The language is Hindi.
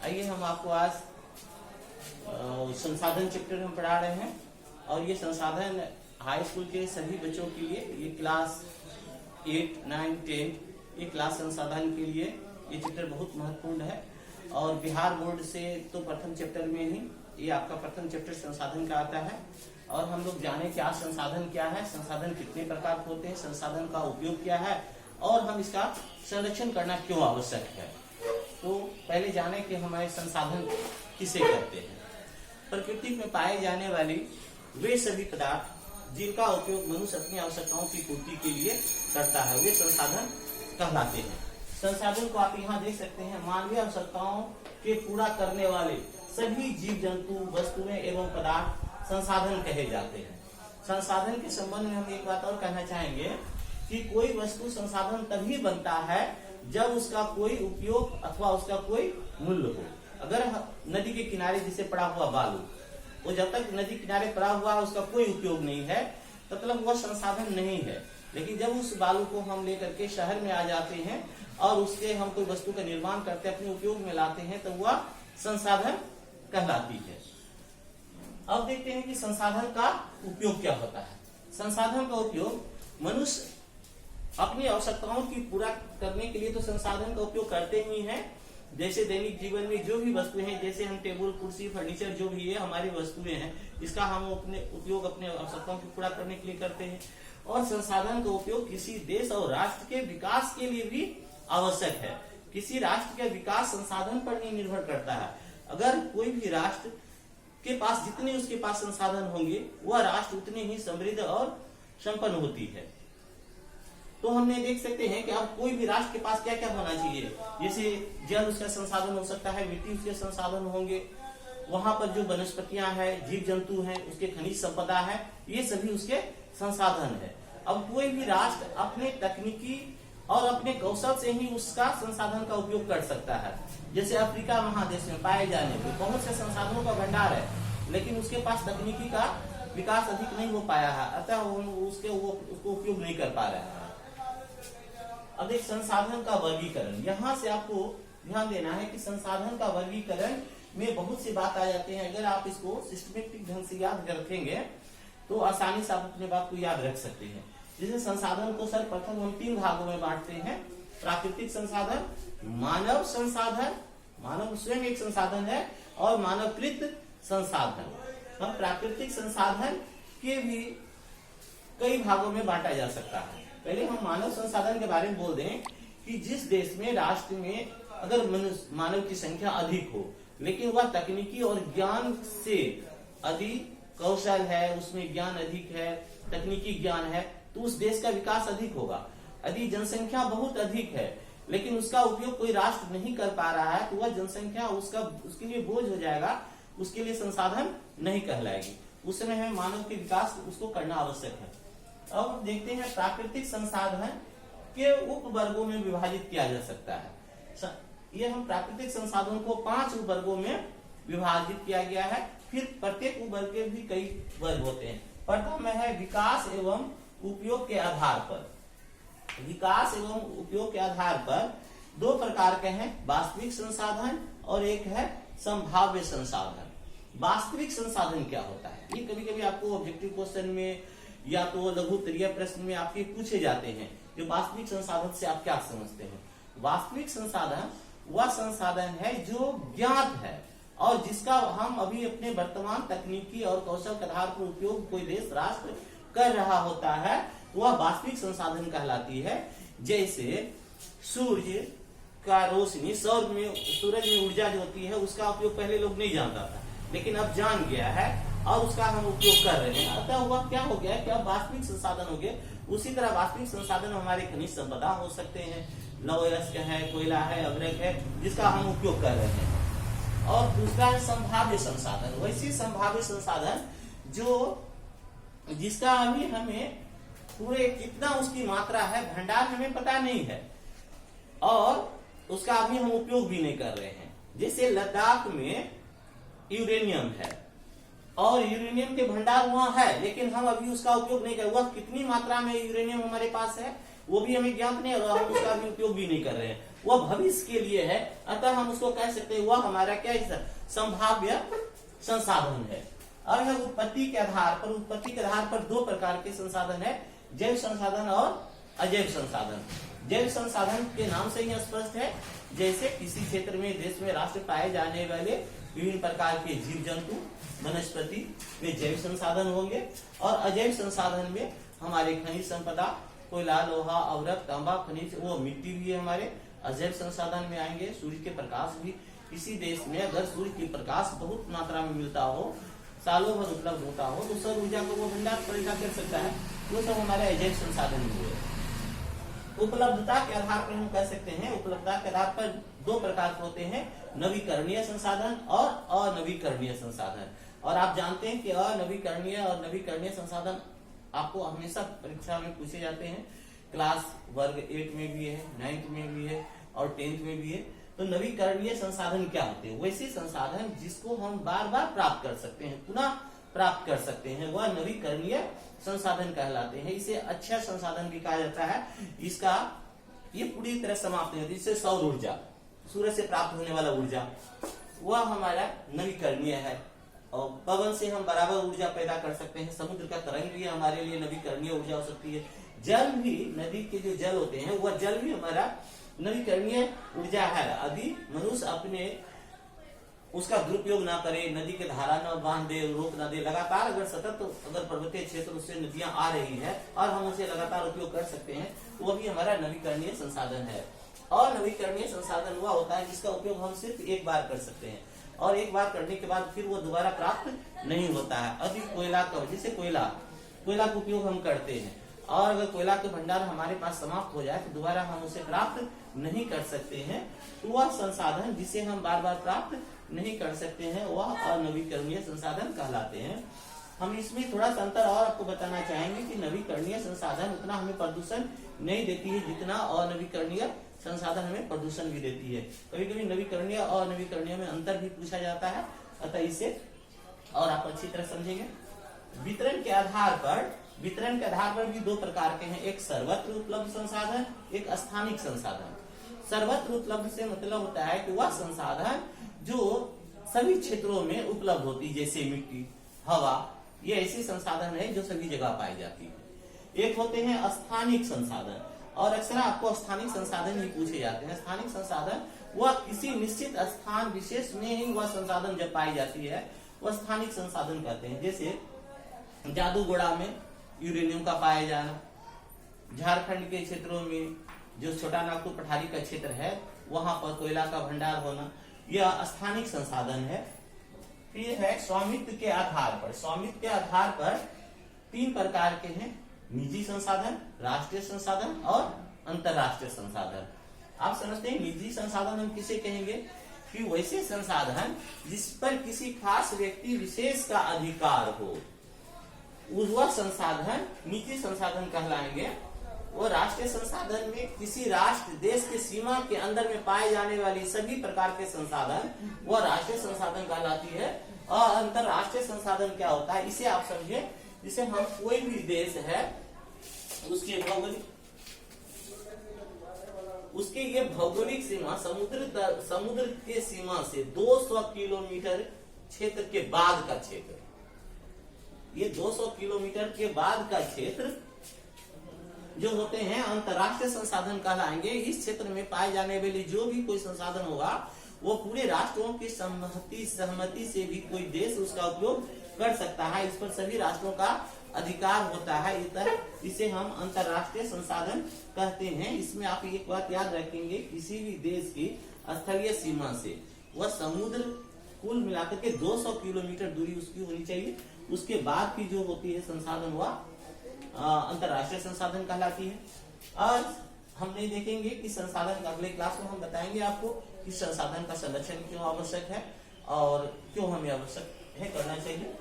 आइए हम आपको आज संसाधन चैप्टर में पढ़ा रहे हैं और ये संसाधन हाई स्कूल के सभी बच्चों के लिए, ये क्लास 8, 9, 10 ये क्लास संसाधन के लिए ये चैप्टर बहुत महत्वपूर्ण है। और बिहार बोर्ड से तो प्रथम चैप्टर में ही ये आपका प्रथम चैप्टर संसाधन का आता है। और हम लोग जाने क्या संसाधन क्या है, संसाधन कितने प्रकार के होते हैं, संसाधन का उपयोग क्या है और हम इसका संरक्षण करना क्यों आवश्यक है। तो पहले जाने कि हमारे संसाधन किसे कहते हैं। प्रकृति में पाए जाने वाली वे सभी पदार्थ जिनका उपयोग मनुष्य अपनी आवश्यकताओं की पूर्ति के लिए करता है, वे संसाधन कहलाते हैं। संसाधन को आप यहाँ देख सकते हैं, मानवीय आवश्यकताओं के पूरा करने वाले सभी जीव जंतु, वस्तुएं एवं पदार्थ संसाधन कहे जाते हैं। संसाधन के संबंध में हम एक बात और कहना चाहेंगे कि कोई वस्तु संसाधन तभी बनता है जब उसका कोई उपयोग अथवा उसका कोई मूल्य हो। अगर नदी के किनारे जिसे पड़ा हुआ बालू, वो जब तक नदी किनारे पड़ा हुआ है उसका कोई उपयोग नहीं है, मतलब वह संसाधन नहीं है। लेकिन जब उस बालू को हम लेकर के शहर में आ जाते हैं और उससे हम कोई वस्तु का निर्माण करते हैं, अपने उपयोग में लाते हैं, तो वह संसाधन कहलाती है। अब देखते हैं कि संसाधन का उपयोग क्या होता है। संसाधन का उपयोग मनुष्य अपनी आवश्यकताओं की पूरा करने के लिए तो संसाधन का उपयोग करते ही हैं। जैसे दैनिक जीवन में जो भी वस्तुएं हैं, जैसे हम टेबल, कुर्सी, फर्नीचर जो भी है हमारी वस्तुएं हैं, इसका हम अपने उपयोग अपने आवश्यकताओं को पूरा करने के लिए करते हैं। और संसाधन का उपयोग किसी देश और राष्ट्र के विकास के लिए भी आवश्यक है। किसी राष्ट्र का विकास संसाधन पर ही निर्भर करता है। अगर कोई भी राष्ट्र के पास जितने उसके पास संसाधन होंगे, वह राष्ट्र उतने ही समृद्ध और संपन्न होती है। तो हमने देख सकते हैं कि अब कोई भी राष्ट्र के पास क्या क्या होना चाहिए। जैसे जल उसका संसाधन हो सकता है, मिट्टी उसके संसाधन होंगे, वहां पर जो वनस्पतियां हैं, जीव जंतु हैं, उसके खनिज संपदा है, ये सभी उसके संसाधन है। अब कोई भी राष्ट्र अपने तकनीकी और अपने कौशल से ही उसका संसाधन का उपयोग कर सकता है। जैसे अफ्रीका महादेश में पाए जाने वाले बहुत से संसाधनों का भंडार है, लेकिन उसके पास तकनीकी का विकास अधिक नहीं हो पाया है, अतः उसको उपयोग नहीं कर पा रहे हैं। अब एक संसाधन का वर्गीकरण, यहाँ से आपको ध्यान देना है कि संसाधन का वर्गीकरण में बहुत सी बात आ जाते हैं। अगर आप इसको सिस्टमेटिक ढंग से याद रखेंगे तो आसानी से आप अपने बात को याद रख सकते हैं। जैसे संसाधन को सर्वप्रथम हम 3 भागों में बांटते हैं। प्राकृतिक संसाधन, मानव संसाधन, मानव स्वयं एक संसाधन है, और मानवकृत संसाधन। हम प्राकृतिक संसाधन के भी कई भागों में बांटा जा सकता है। पहले हम मानव संसाधन के बारे में बोल दें कि जिस देश में, राष्ट्र में अगर मानव की संख्या अधिक हो, लेकिन वह तकनीकी और ज्ञान से अधिक कौशल है, उसमें ज्ञान अधिक है, तकनीकी ज्ञान है, तो उस देश का विकास अधिक होगा। यदि जनसंख्या बहुत अधिक है लेकिन उसका उपयोग कोई राष्ट्र नहीं कर पा रहा है, तो वह जनसंख्या उसके लिए बोझ हो जाएगा, उसके लिए संसाधन नहीं कहलाएगी। उस समय हमें मानव के विकास उसको करना आवश्यक है। अब देखते हैं प्राकृतिक संसाधन के उप वर्गों में विभाजित किया जा सकता है। ये हम प्राकृतिक संसाधन को 5 उप वर्गों में विभाजित किया गया है। फिर प्रत्येक उप वर्ग के भी कई वर्ग होते हैं। प्रथम में है विकास एवं उपयोग के आधार पर। विकास एवं उपयोग के आधार पर 2 प्रकार के हैं, वास्तविक संसाधन और एक है संभाव्य संसाधन। वास्तविक संसाधन क्या होता है, ये कभी कभी आपको ऑब्जेक्टिव क्वेश्चन में या तो लघु उत्तरीय प्रश्न में आपके पूछे जाते हैं। जो वास्तविक संसाधन से आप क्या समझते हैं। वास्तविक संसाधन वह संसाधन है जो ज्ञात है और जिसका हम अभी अपने वर्तमान तकनीकी और कौशल के आधार पर उपयोग कोई देश, राष्ट्र कर रहा होता है, वह वास्तविक संसाधन कहलाती है। जैसे सूर्य का रोशनी, सूरज में ऊर्जा जो होती है उसका उपयोग पहले लोग नहीं जानता था, लेकिन अब जान गया है और उसका हम उपयोग कर रहे हैं। अतः वह क्या हो गया कि अब वास्तविक संसाधन हो गए। उसी तरह वास्तविक संसाधन हमारे खनिज संपदा हो सकते हैं, लौह अयस्क है, कोयला है, अभ्रक है, जिसका हम उपयोग कर रहे हैं। और दूसरा है संभाव्य संसाधन। वैसे संभाव्य संसाधन जिसका अभी हमें पूरे कितना उसकी मात्रा है, भंडार हमें पता नहीं है और उसका अभी हम उपयोग भी नहीं कर रहे हैं। जैसे लद्दाख में यूरेनियम है और यूरेनियम के भंडार वहां है, लेकिन हम अभी उसका उपयोग नहीं कर, वह कितनी मात्रा में यूरेनियम हमारे पास है वो भी हमें ज्ञात नहीं और हम उसका भी उपयोग भी नहीं कर रहे हैं। वह भविष्य के लिए है, अतः हम उसको कह सकते हैं वह हमारा क्या है, संभाव्य संसाधन है। और है उत्पत्ति के आधार पर दो प्रकार के संसाधन है, जैव संसाधन और अजैव संसाधन। जैव संसाधन के नाम से ही स्पष्ट है, जैसे किसी क्षेत्र में, देश में, राष्ट्र पाए जाने वाले विभिन्न प्रकार के जीव जंतु, वनस्पति वे जैव संसाधन होंगे। और अजैव संसाधन में हमारे खनिज संपदा, कोयला, लोहा, अवरक, तांबा, खनिज, वो मिट्टी भी हमारे अजैव संसाधन में आएंगे। सूर्य के प्रकाश भी, किसी देश में अगर सूर्य के प्रकाश बहुत मात्रा में मिलता हो, सालों भर उपलब्ध होता हो, तो सौर ऊर्जा को वो भंडार पैदा कर सकता है। वो सब हमारे अजैव संसाधन हुए। उपलब्धता के आधार पर हम कह सकते हैं, उपलब्धता के आधार पर दो प्रकार के होते हैं, नवीकरणीय संसाधन और अनवीकरणीय संसाधन। और आप जानते हैं कि अनवीकरणीय और नवीकरणीय संसाधन आपको हमेशा परीक्षा में पूछे जाते हैं। क्लास वर्ग 8 में भी है, 9th में भी है और 10th में भी है। तो नवीकरणीय संसाधन क्या होते हैं? वैसे संसाधन जिसको हम बार बार प्राप्त कर सकते हैं, पुनः प्राप्त कर सकते हैं, वह नवीकरणीय संसाधन कहलाते हैं। इसे अच्छा संसाधन भी कहा जाता है। इसका ये पूरी तरह समाप्त नहीं होती। इससे सौर ऊर्जा, सूरज से प्राप्त होने वाला ऊर्जा, वह हमारा नवीकरणीय है। और पवन से हम बराबर ऊर्जा पैदा कर सकते हैं। समुद्र का तरंग भी हमारे लिए नवीकरणीय ऊर्जा हो सकती है। जल भी, नदी के जो जल होते हैं, वह जल भी हमारा नवीकरणीय ऊर्जा है। यदि मनुष्य अपने उसका दुरुपयोग ना करे, नदी के धारा न बांध दे, रोक ना दे, लगातार अगर सतत अगर पर्वतीय क्षेत्र उससे नदियां आ रही है और हम उसे लगातार उपयोग कर सकते हैं, तो वह भी हमारा नवीकरणीय संसाधन है। और नवीकरणीय संसाधन वह होता है जिसका उपयोग हम सिर्फ एक बार कर सकते हैं और एक बार करने के बाद फिर वो दोबारा प्राप्त नहीं होता है। अभी कोयला का, जैसे कोयला का उपयोग हम करते हैं और अगर कोयला के भंडार हमारे पास समाप्त हो जाए तो दोबारा हम उसे प्राप्त नहीं कर सकते हैं। तो वह संसाधन जिसे हम बार बार प्राप्त नहीं कर सकते हैं, वह अनवीकरणीय संसाधन कहलाते हैं। हम इसमें थोड़ा सा अंतर और आपको बताना चाहेंगे कि नवीकरणीय संसाधन उतना हमें प्रदूषण नहीं देती है जितना अनवीकरणीय संसाधन हमें प्रदूषण भी देती है। कभी कभी नवीकरणीय और अनवीकरणीय में अंतर भी पूछा जाता है, अतः इसे और आप अच्छी तरह समझेंगे। वितरण के आधार पर भी दो प्रकार के हैं, एक सर्वत्र उपलब्ध संसाधन, एक स्थानिक संसाधन। सर्वत्र उपलब्ध से मतलब होता है कि वह संसाधन जो सभी क्षेत्रों में उपलब्ध होती है, जैसे मिट्टी, हवा, ये ऐसे संसाधन है जो सभी जगह पाई जाती है। एक होते हैं स्थानिक संसाधन, और अक्सर आपको स्थानिक संसाधन ही पूछे जाते हैं। स्थानिक संसाधन वह किसी निश्चित स्थान विशेष में ही वह संसाधन जब पाई जाती है, वह स्थानिक संसाधन कहते हैं। जैसे जादूगोड़ा में यूरेनियम का पाया जाना, झारखंड के क्षेत्रों में जो छोटा नागपुर पठारी का क्षेत्र है वहां पर कोयला का भंडार होना, यह स्थानिक संसाधन है। फिर है स्वामित्व के आधार पर। स्वामित्व के आधार पर तीन प्रकार के हैं, निजी संसाधन, राष्ट्रीय संसाधन और अंतरराष्ट्रीय संसाधन। आप समझते हैं निजी संसाधन हम किसे कहेंगे? कि वैसे संसाधन जिस पर किसी खास व्यक्ति विशेष का अधिकार हो, वह संसाधन निजी संसाधन कहलाएंगे। वो राष्ट्रीय संसाधन में किसी राष्ट्र, देश के सीमा के अंदर में पाए जाने वाली सभी प्रकार के संसाधन वह राष्ट्रीय संसाधन कहलाती है। और अंतरराष्ट्रीय संसाधन क्या होता है, इसे आप समझिए। जिसे हम कोई भी देश है उसके ये भौगोलिक सीमा समुद्र के सीमा से 200 किलोमीटर क्षेत्र के बाद का क्षेत्र, ये 200 किलोमीटर के बाद का क्षेत्र जो होते हैं अंतरराष्ट्रीय संसाधन कहलाएंगे। इस क्षेत्र में पाए जाने वाले जो भी कोई संसाधन होगा वो पूरे राष्ट्रों की सहमति से भी कोई देश उसका उपयोग कर सकता है। इस पर सभी राष्ट्रों का अधिकार होता है। इसे हम अंतरराष्ट्रीय संसाधन कहते हैं। इसमें आप एक बात याद रखेंगे, किसी भी देश की स्थलीय सीमा से वह समुद्र कुल मिलाकर के 200 किलोमीटर दूरी उसकी होनी चाहिए। उसके बाद की जो होती है संसाधन वह अंतरराष्ट्रीय संसाधन कहलाती है। और हमने देखेंगे कि संसाधन का अगले क्लास में हम बताएंगे आपको कि संसाधन का संरक्षण क्यों आवश्यक है और क्यों हमें आवश्यक है करना चाहिए।